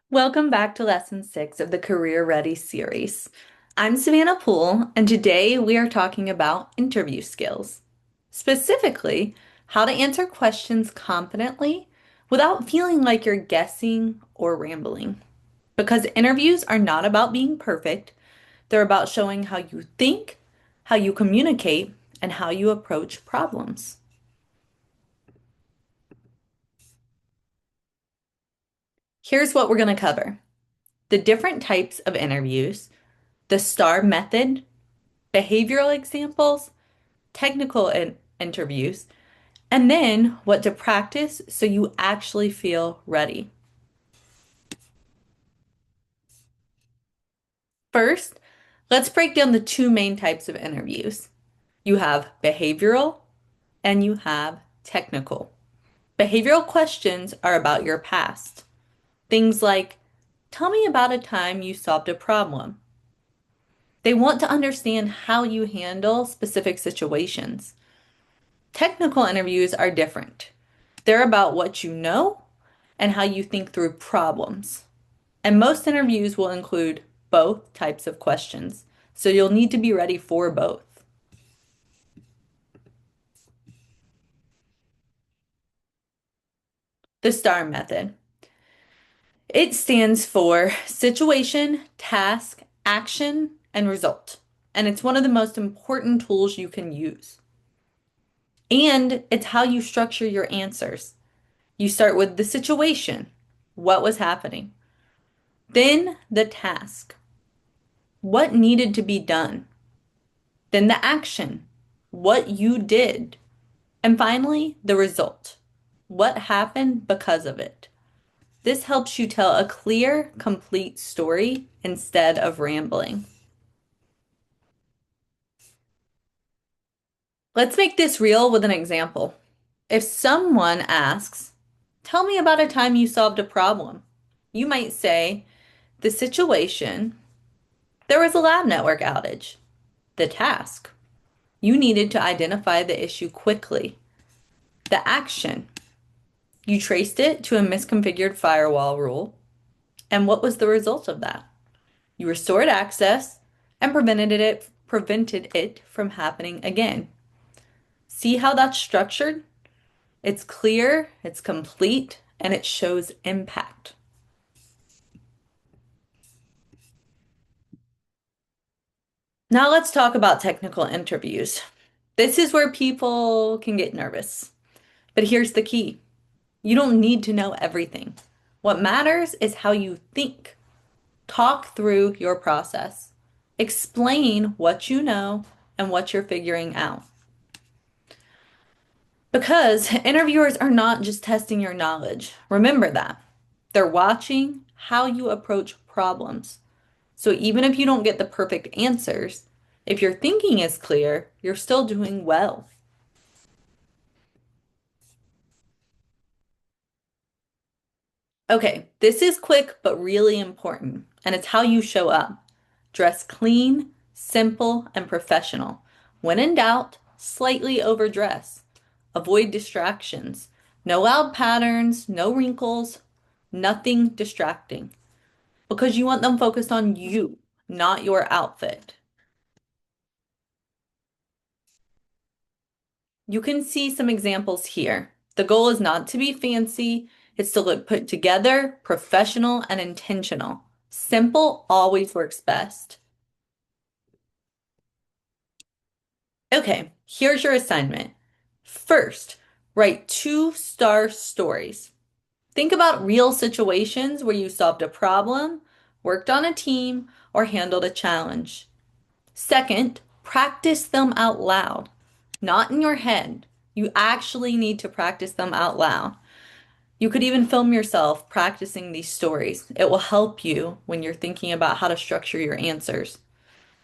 Welcome back to Lesson 6 of the Career Ready series. I'm Savannah Poole, and today we are talking about interview skills. Specifically, how to answer questions confidently without feeling like you're guessing or rambling. Because interviews are not about being perfect, they're about showing how you think, how you communicate, and how you approach problems. Here's what we're going to cover: the different types of interviews, the STAR method, behavioral examples, technical interviews, and then what to practice so you actually feel ready. First, let's break down the two main types of interviews. You have behavioral and you have technical. Behavioral questions are about your past. Things like, tell me about a time you solved a problem. They want to understand how you handle specific situations. Technical interviews are different. They're about what you know and how you think through problems. And most interviews will include both types of questions, so you'll need to be ready for both. The STAR method. It stands for situation, task, action, and result. And it's one of the most important tools you can use. And it's how you structure your answers. You start with the situation, what was happening, then the task, what needed to be done, then the action, what you did, and finally, the result, what happened because of it. This helps you tell a clear, complete story instead of rambling. Let's make this real with an example. If someone asks, tell me about a time you solved a problem, you might say, the situation, there was a lab network outage. The task, you needed to identify the issue quickly. The action, you traced it to a misconfigured firewall rule. And what was the result of that? You restored access and prevented it from happening again. See how that's structured? It's clear, it's complete, and it shows impact. Now let's talk about technical interviews. This is where people can get nervous. But here's the key. You don't need to know everything. What matters is how you think. Talk through your process. Explain what you know and what you're figuring out. Because interviewers are not just testing your knowledge. Remember that. They're watching how you approach problems. So even if you don't get the perfect answers, if your thinking is clear, you're still doing well. Okay, this is quick but really important, and it's how you show up. Dress clean, simple, and professional. When in doubt, slightly overdress. Avoid distractions. No loud patterns, no wrinkles, nothing distracting. Because you want them focused on you, not your outfit. You can see some examples here. The goal is not to be fancy, it's to look put together, professional, and intentional. Simple always works best. Okay, here's your assignment. First, write two star stories. Think about real situations where you solved a problem, worked on a team, or handled a challenge. Second, practice them out loud, not in your head. You actually need to practice them out loud. You could even film yourself practicing these stories. It will help you when you're thinking about how to structure your answers.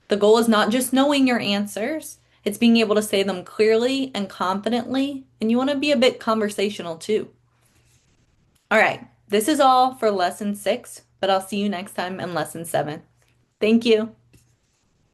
The goal is not just knowing your answers, it's being able to say them clearly and confidently, and you want to be a bit conversational too. All right, this is all for lesson 6, but I'll see you next time in lesson 7. Thank you.